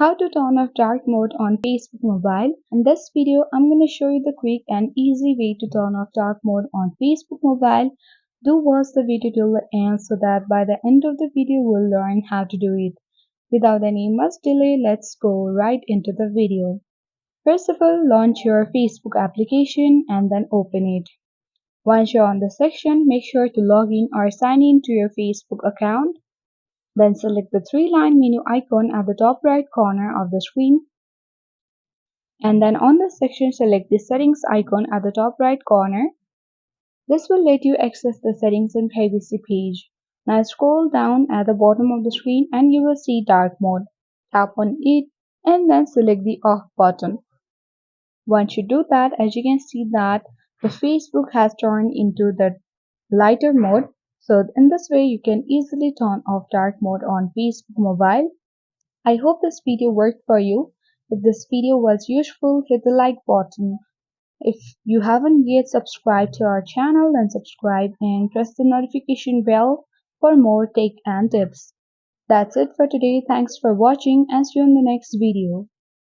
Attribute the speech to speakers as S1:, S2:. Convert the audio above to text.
S1: How to turn off dark mode on Facebook Mobile. In this video, I'm going to show you the quick and easy way to turn off dark mode on Facebook Mobile. Do watch the video till the end so that by the end of the video we'll learn how to do it. Without any much delay, let's go right into the video. First of all, launch your Facebook application and then open it. Once you're on the section, make sure to log in or sign in to your Facebook account. Then select the three-line menu icon at the top right corner of the screen. And then on this section, select the settings icon at the top right corner. This will let you access the settings and privacy page. Now scroll down at the bottom of the screen and you will see dark mode. Tap on it and then select the off button. Once you do that, as you can see that the Facebook has turned into the lighter mode. So in this way, you can easily turn off dark mode on Facebook Mobile. I hope this video worked for you. If this video was useful, hit the like button. If you haven't yet subscribed to our channel, then subscribe and press the notification bell for more tech and tips. That's it for today. Thanks for watching and see you in the next video.